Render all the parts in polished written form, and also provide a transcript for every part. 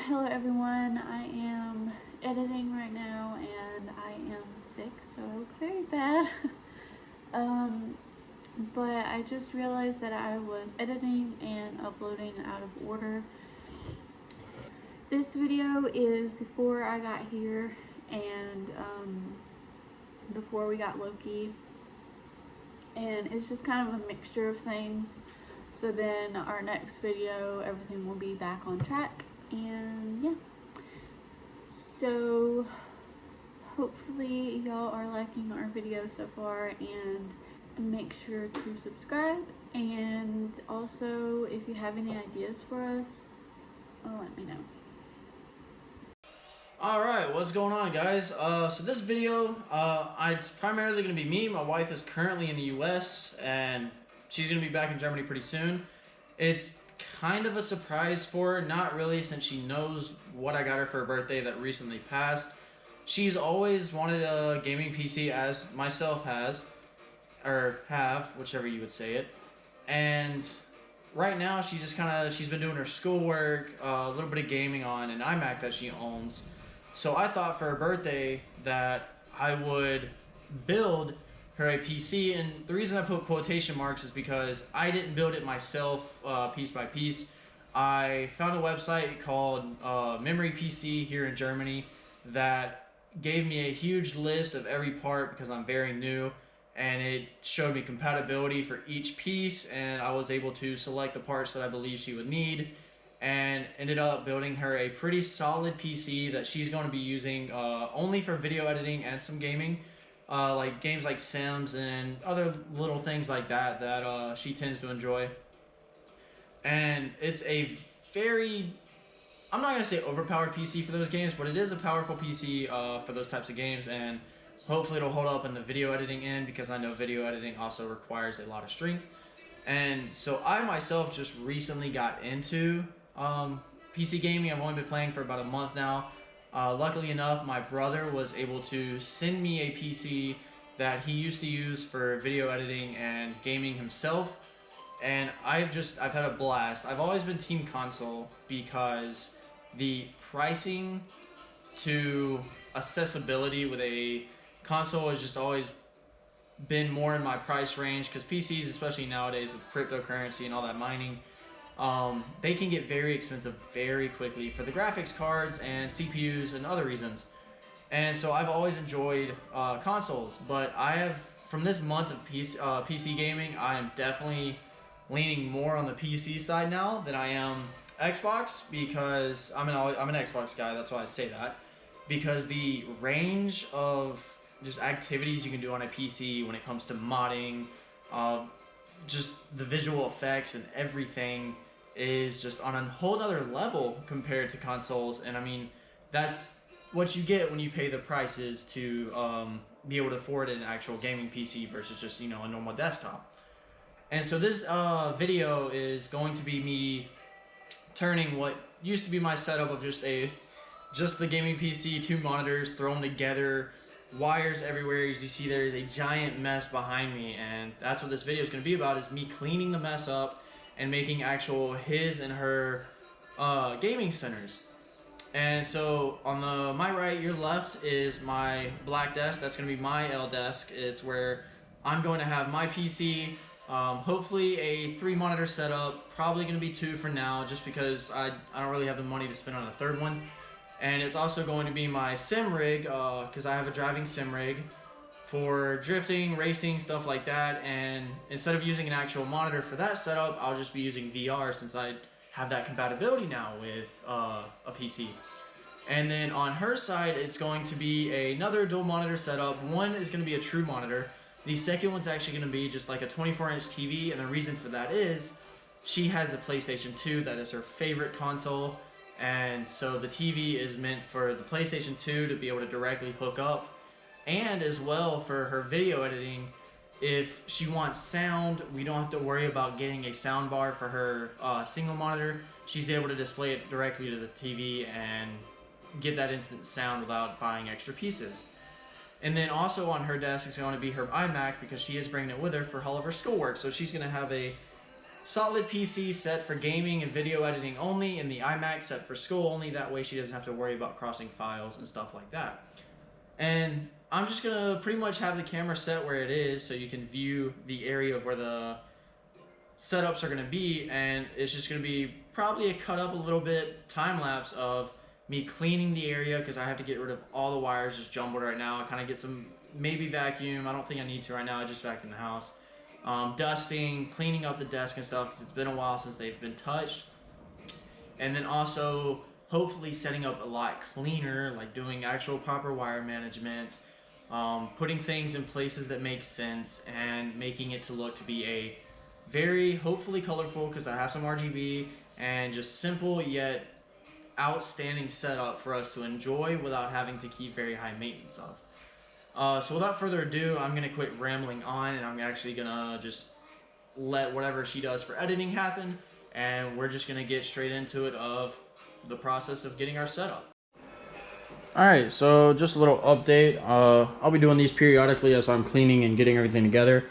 Hello everyone, I am editing right now and I am sick, so I look very bad. But I just realized that I was editing and uploading out of order. This video is before I got here and before we got Loki, and it's just kind of a mixture of things. So then our next video, everything will be back on track, and yeah. So hopefully y'all are liking our video so far, and make sure to subscribe, and also if you have any ideas for us, let me know. Alright, what's going on, guys? So this video, it's primarily going to be me. My wife is currently in the US and she's going to be back in Germany pretty soon. It's kind of a surprise for her, not really, since she knows what I got her for her birthday that recently passed. She's always wanted a gaming PC, as myself has, or have, whichever you would say it. And right now she's been doing her schoolwork, a little bit of gaming on an iMac that she owns. So I thought for her birthday that I would build her a PC, and the reason I put quotation marks is because I didn't build it myself piece by piece. I found a website called Memory PC here in Germany that gave me a huge list of every part because I'm very new, and it showed me compatibility for each piece, and I was able to select the parts that I believe she would need, and ended up building her a pretty solid PC that she's going to be using only for video editing and some gaming, like games like Sims and other little things like that that she tends to enjoy. And it's a very, I'm not going to say overpowered PC for those games, but it is a powerful PC for those types of games, and hopefully it'll hold up in the video editing end, because I know video editing also requires a lot of strength. And so I myself just recently got into PC gaming. I've only been playing for about a month now. Luckily enough, my brother was able to send me a PC that he used to use for video editing and gaming himself, and I've had a blast. I've always been team console because the pricing to accessibility with a console has just always been more in my price range, because PCs, especially nowadays with cryptocurrency and all that mining, they can get very expensive very quickly for the graphics cards and CPUs and other reasons. And so I've always enjoyed consoles, but from this month of PC gaming, I am definitely leaning more on the PC side now than I am Xbox, because I'm an Xbox guy. That's why I say that, because the range of just activities you can do on a PC when it comes to modding, just the visual effects and everything is just on a whole other level compared to consoles. And I mean, that's what you get when you pay the prices to be able to afford an actual gaming PC versus just, a normal desktop. And so this video is going to be me turning what used to be my setup of just the gaming PC, 2 monitors thrown together, wires everywhere. As you see, there is a giant mess behind me, and that's what this video is going to be about, is me cleaning the mess up and making actual his and her gaming centers. And so on my right, your left, is my black desk. That's going to be my L desk. It's where I'm going to have my PC, hopefully a 3 monitor setup, probably going to be 2 for now, just because I don't really have the money to spend on a third one. And it's also going to be my sim rig, because I have a driving sim rig for drifting, racing, stuff like that. And instead of using an actual monitor for that setup, I'll just be using VR, since I have that compatibility now with a PC. And then on her side, it's going to be another dual monitor setup. One is going to be a true monitor. The second one's actually going to be just like a 24-inch TV, and the reason for that is she has a PlayStation 2 that is her favorite console. And so the TV is meant for the PlayStation 2 to be able to directly hook up, and as well for her video editing. If she wants sound, we don't have to worry about getting a sound bar for her single monitor. She's able to display it directly to the TV and get that instant sound without buying extra pieces. And then also on her desk is going to be her iMac, because she is bringing it with her for all of her schoolwork. So she's going to have a solid PC set for gaming and video editing only, and the iMac set for school only. That way she doesn't have to worry about crossing files and stuff like that. And I'm just gonna pretty much have the camera set where it is so you can view the area of where the setups are gonna be, and it's just gonna be probably a cut up a little bit time lapse of me cleaning the area because I have to get rid of all the wires just jumbled right now. I kind of get some, maybe vacuum. I don't think I need to right now. I just vacuum the house. Dusting, cleaning up the desk and stuff because it's been a while since they've been touched. And then also hopefully setting up a lot cleaner, like doing actual proper wire management, putting things in places that make sense, and making it to look to be a very hopefully colorful, because I have some RGB, and just simple yet outstanding setup for us to enjoy without having to keep very high maintenance of. So without further ado, I'm gonna quit rambling on, and I'm actually gonna just let whatever she does for editing happen, and we're just gonna get straight into it of the process of getting our setup. Alright, so just a little update. I'll be doing these periodically as I'm cleaning and getting everything together.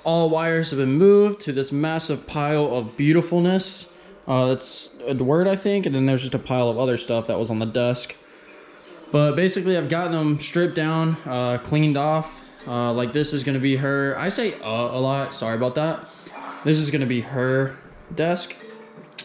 All wires have been moved to this massive pile of beautifulness. That's a word, I think, and then there's just a pile of other stuff that was on the desk. But basically, I've gotten them stripped down, cleaned off. Like this is gonna be her. I say a lot. Sorry about that. This is gonna be her desk.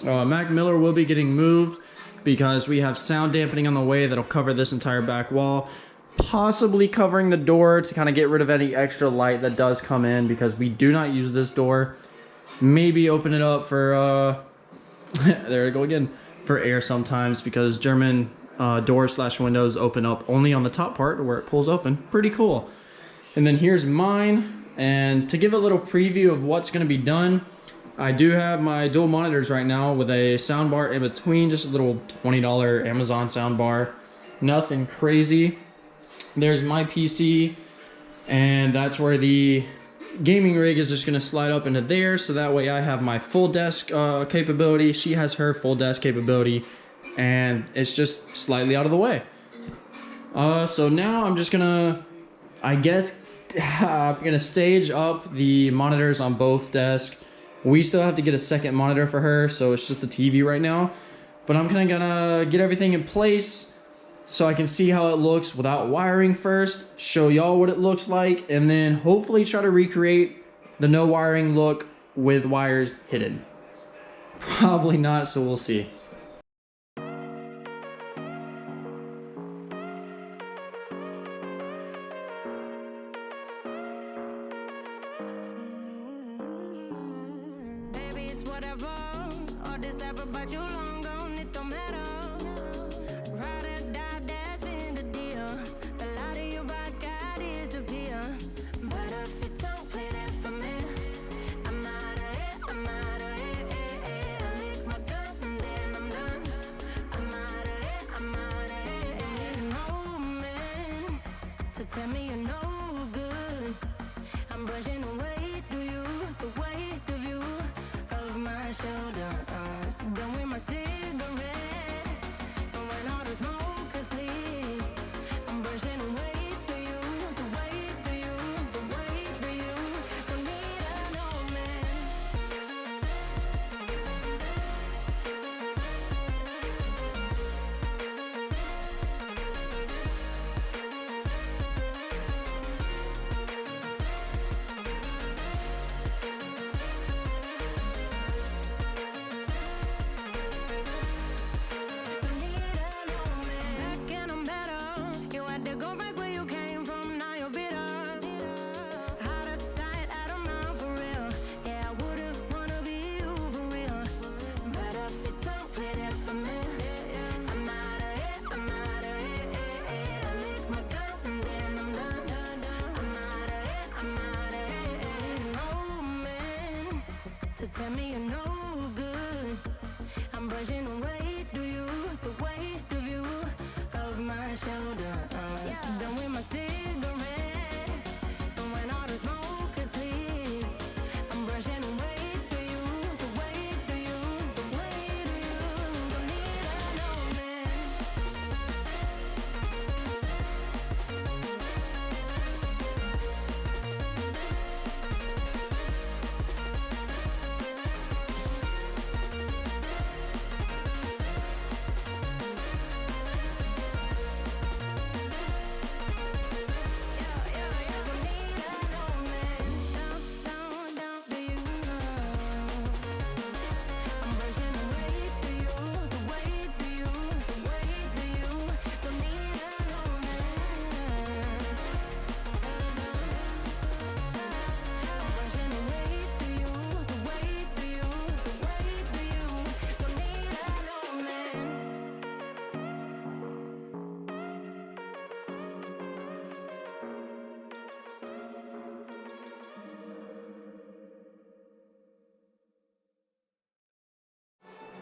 Mac Miller will be getting moved because we have sound dampening on the way that'll cover this entire back wall, possibly covering the door to kind of get rid of any extra light that does come in, because we do not use this door. Maybe open it up for there we go again, for air sometimes, because German door/windows open up only on the top part where it pulls open. Pretty cool. And then here's mine, and to give a little preview of what's going to be done, I do have my dual monitors right now with a soundbar in between, just a little $20 Amazon soundbar, nothing crazy. There's my PC, and that's where the gaming rig is just going to slide up into there, so that way I have my full desk capability, she has her full desk capability, and it's just slightly out of the way. So now I'm just gonna, I guess, I'm gonna stage up the monitors on both desks. We still have to get a second monitor for her, so it's just the TV right now, but I'm kind of gonna get everything in place so I can see how it looks without wiring first, show y'all what it looks like, and then hopefully try to recreate the no wiring look with wires hidden. Probably not, so we'll see. Baby, it's whatever. All this ever about you long gone, it don't matter. Ride or die, that's been the deal. The light of your vodka disappear. But if it don't play that for me, I'm out of it, I'm out of it. I lick my cup and then I'm done. I'm out of it, I'm out of it. And need no man to tell me you're no good. I'm brushing away, do you, the weight of you, of my shoulders. Done with my cigarette, and when all the smoke is clear, I'm brushing away, do you, the weight of you, the weight of you. Don't need a no man.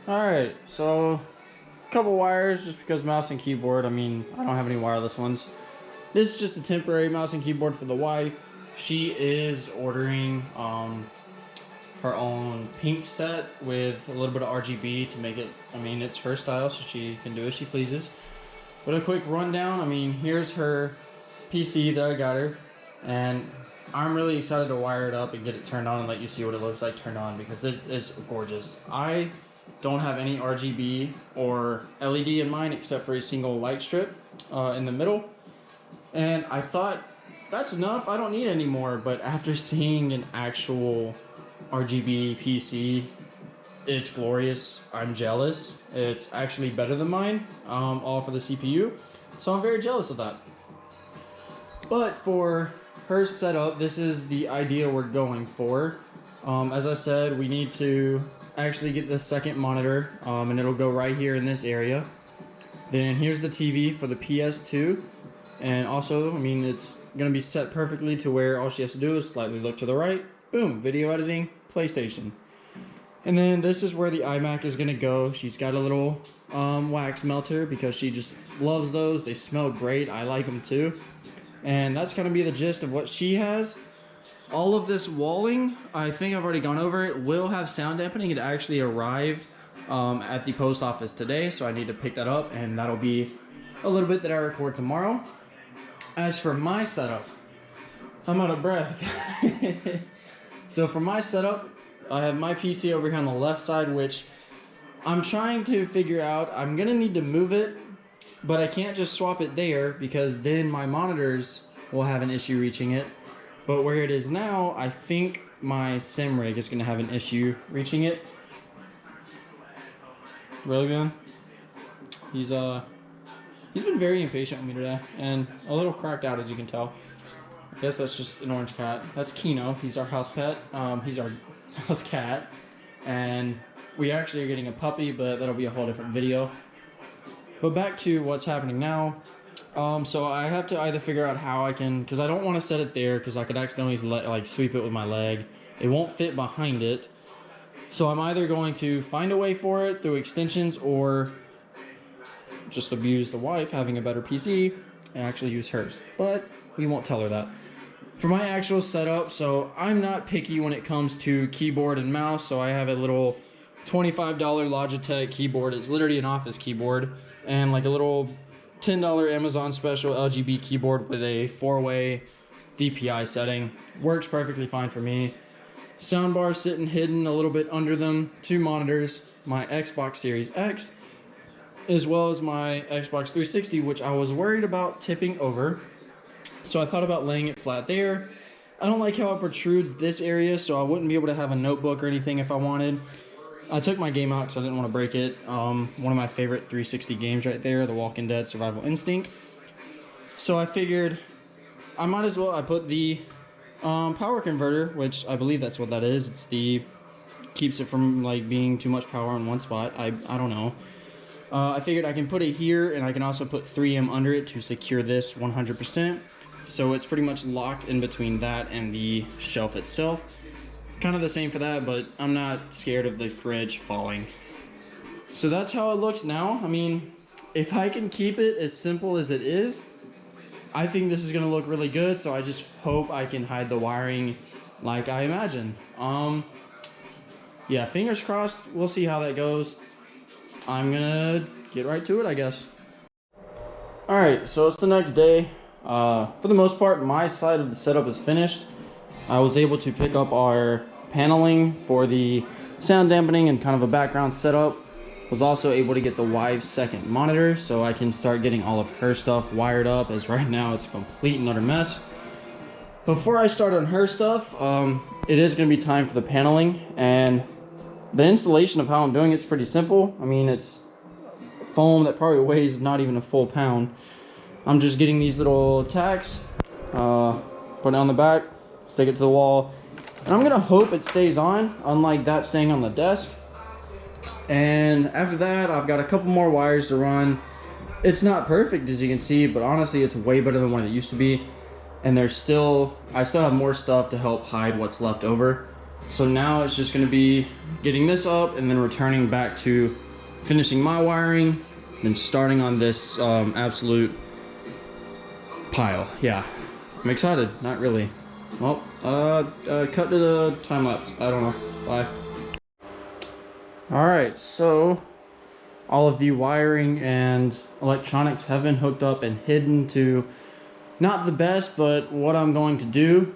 Alright, so a couple wires just because mouse and keyboard. I mean, I don't have any wireless ones. This is just a temporary mouse and keyboard for the wife. She is ordering her own pink set with a little bit of RGB to make it, I mean, it's her style, so she can do as she pleases. But a quick rundown, I mean, here's her PC that I got her, and I'm really excited to wire it up and get it turned on and let you see what it looks like turned on, because it's gorgeous. I don't have any RGB or LED in mine except for a single light strip in the middle, and I thought that's enough, I don't need any more. But after seeing an actual RGB PC, it's glorious. I'm jealous. It's actually better than mine, all for the CPU, so I'm very jealous of that. But for her setup, this is the idea we're going for. As I said, we need to actually get the second monitor, and it'll go right here in this area. Then here's the TV for the PS2, and also, I mean, it's gonna be set perfectly to where all she has to do is slightly look to the right, boom, video editing, PlayStation. And then this is where the iMac is gonna go. She's got a little wax melter because she just loves those. They smell great, I like them too. And that's gonna be the gist of what she has. All of this walling, I think I've already gone over it, will have sound dampening. It actually arrived at the post office today, so I need to pick that up, and that'll be a little bit that I record tomorrow. As for my setup, I'm out of breath. So for my setup, I have my PC over here on the left side, which I'm trying to figure out. I'm gonna need to move it, but I can't just swap it there because then my monitors will have an issue reaching it. But where it is now, I think my sim rig is gonna have an issue reaching it. Really, man? He's been very impatient with me today, and a little cracked out, as you can tell. I guess that's just an orange cat. That's Kino. He's our house pet. He's our house cat, and we actually are getting a puppy, but that'll be a whole different video. But back to what's happening now. So I have to either figure out how I can, because I don't want to set it there because I could accidentally like sweep it with my leg. It won't fit behind it. So I'm either going to find a way for it through extensions, or just abuse the wife having a better PC and actually use hers. But we won't tell her that. For my actual setup, so I'm not picky when it comes to keyboard and mouse. So I have a little $25 Logitech keyboard. It's literally an office keyboard, and like a little $10 Amazon special LGB keyboard with a 4-way DPI setting. Works perfectly fine for me. Soundbar sitting hidden a little bit under them. 2 monitors, my Xbox Series X, as well as my Xbox 360, which I was worried about tipping over. So I thought about laying it flat there. I don't like how it protrudes this area, so I wouldn't be able to have a notebook or anything if I wanted. I took my game out because I didn't want to break it. One of my favorite 360 games right there, The Walking Dead Survival Instinct. So I figured I might as well, I put the power converter, which I believe that's what that is. It's the, keeps it from like being too much power in one spot. I don't know. I figured I can put it here, and I can also put 3M under it to secure this 100%. So it's pretty much locked in between that and the shelf itself. Kind of the same for that, but I'm not scared of the fridge falling. So that's how it looks now. I mean, if I can keep it as simple as it is, I think this is gonna look really good. So I just hope I can hide the wiring like I imagine. Yeah, fingers crossed. We'll see how that goes. I'm gonna get right to it, I guess. Alright, so it's the next day. For the most part, my side of the setup is finished. I was able to pick up our paneling for the sound dampening and kind of a background setup. Was also able to get the wife's second monitor, so I can start getting all of her stuff wired up, as right now it's a complete and utter mess. Before I start on her stuff, it is going to be time for the paneling, and the installation of how I'm doing it's pretty simple. I mean, it's foam that probably weighs not even a full pound. I'm just getting these little tacks, put it on the back, stick it to the wall, and I'm gonna hope it stays on, unlike that staying on the desk. And after that, I've got a couple more wires to run. It's not perfect, as you can see, but honestly it's way better than what it used to be. And I still have more stuff to help hide what's left over. So now it's just going to be getting this up and then returning back to finishing my wiring and starting on this absolute pile. Yeah, I'm excited. Not really. Well, cut to the time lapse. I don't know. Bye. All right, so all of the wiring and electronics have been hooked up and hidden to not the best, but what I'm going to do.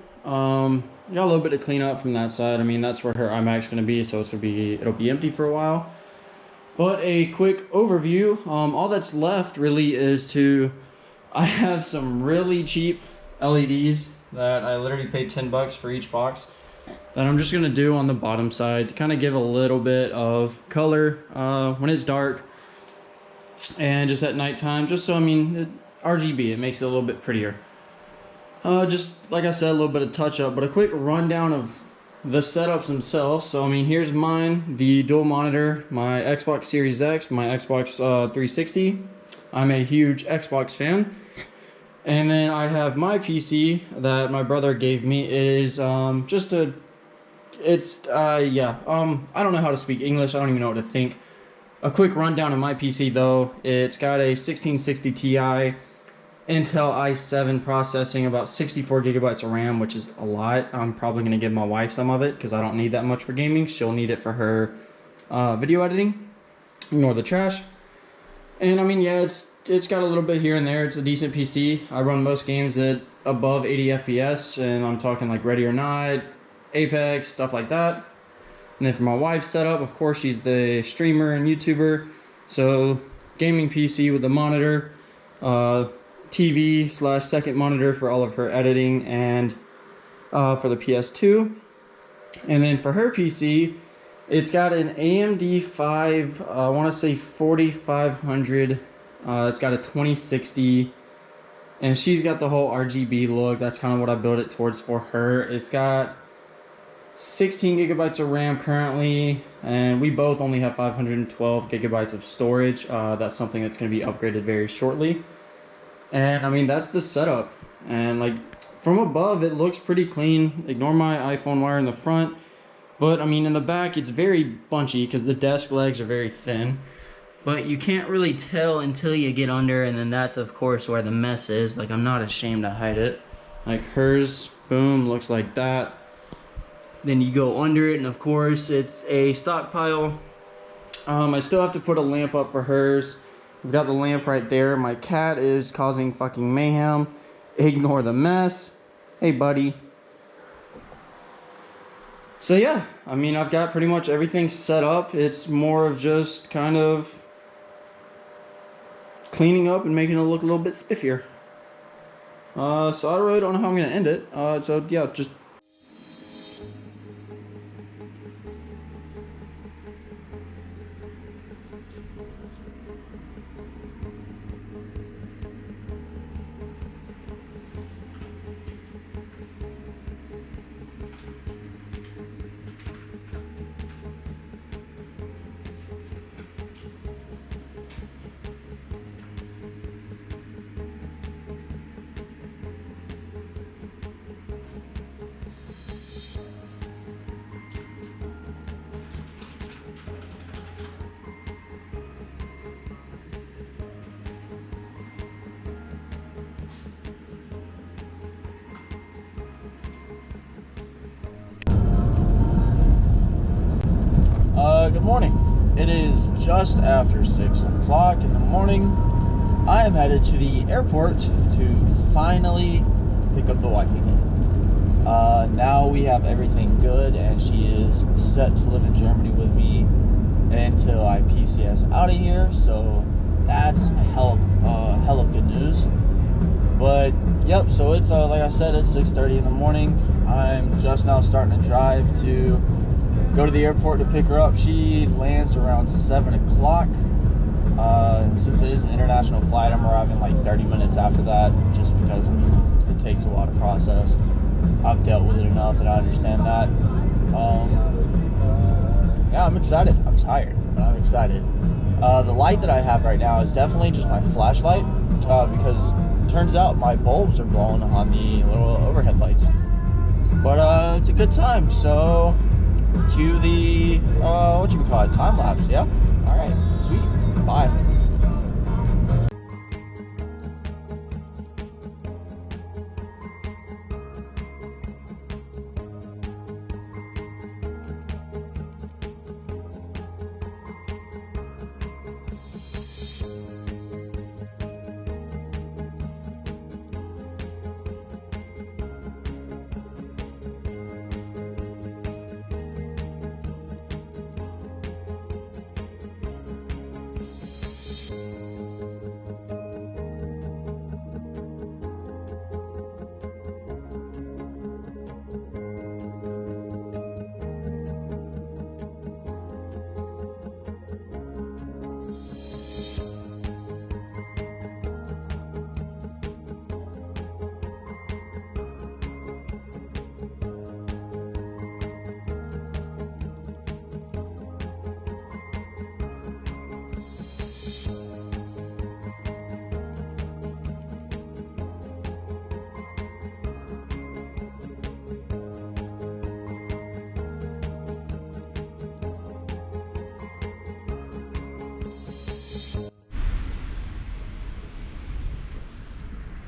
Got a little bit to clean up from that side. I mean, that's where her iMac's going to be, so it'll be empty for a while. But a quick overview, all that's left really is I have some really cheap LEDs that I literally paid 10 bucks for each box that I'm just going to do on the bottom side to kind of give a little bit of color when it's dark and just at nighttime, just so, I mean, RGB, it makes it a little bit prettier. Just like I said, a little bit of touch up, but a quick rundown of the setups themselves. So I mean, here's mine, the dual monitor, my Xbox Series X, my Xbox 360. I'm a huge Xbox fan. And then I have my PC that my brother gave me. It is I don't know how to speak English. I don't even know what to think. A quick rundown of my PC though. It's got a 1660 Ti Intel i7 processing, about 64 gigabytes of RAM, which is a lot. I'm probably going to give my wife some of it because I don't need that much for gaming. She'll need it for her video editing. Ignore the trash. And I mean, yeah, it's got a little bit here and there. It's a decent PC. I run most games at above 80 FPS, and I'm talking like Ready or Not, Apex, stuff like that. And then for my wife's setup, of course, she's the streamer and YouTuber. So gaming PC with the monitor, TV/second monitor for all of her editing, and for the PS2. And then for her PC, it's got an AMD 5, I want to say 4500. It's got a 2060, and she's got the whole RGB look. That's kind of what I built it towards for her. It's got 16 gigabytes of RAM currently, and we both only have 512 gigabytes of storage. That's something that's going to be upgraded very shortly. And I mean, that's the setup. And like from above, it looks pretty clean. Ignore my iPhone wire in the front. But I mean, in the back, it's very bunchy because the desk legs are very thin. But you can't really tell until you get under, and then that's of course where the mess is. Like, I'm not ashamed to hide it. Like hers, boom, looks like that. Then you go under it, and of course it's a stockpile. I still have to put a lamp up for hers. We've got the lamp right there. My cat is causing fucking mayhem. Ignore the mess. Hey, buddy. So yeah, I mean, I've got pretty much everything set up. It's more of just kind of cleaning up and making it look a little bit spiffier. So I really don't know how I'm going to end it. So yeah, just... Good morning. It is just after 6 o'clock in the morning. I am headed to the airport to finally pick up the wife again. Now we have everything good, and she is set to live in Germany with me until I PCS out of here. So that's hell of good news. But yep, so it's like I said, it's 6:30 in the morning. I'm just now starting to drive to go to the airport to pick her up. She lands around 7 o'clock. Since it is an international flight, I'm arriving like 30 minutes after that, just because, I mean, it takes a while to process. I've dealt with it enough that I understand that. Yeah, I'm excited. I'm tired, but I'm excited. The light that I have right now is definitely just my flashlight, because it turns out my bulbs are blown on the little overhead lights. But it's a good time, so cue the what you call it, time lapse. Yeah. All right. Sweet. Bye.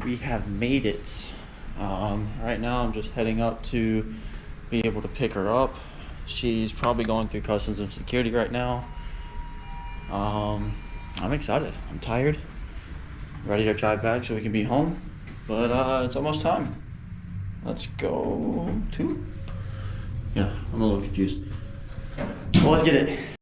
We have made it. Right now I'm just heading up to be able to pick her up. She's probably going through customs and security right now. I'm excited. I'm tired. Ready to drive back so we can be home. But it's almost time. Let's go to... Yeah, I'm a little confused. Well, let's get it.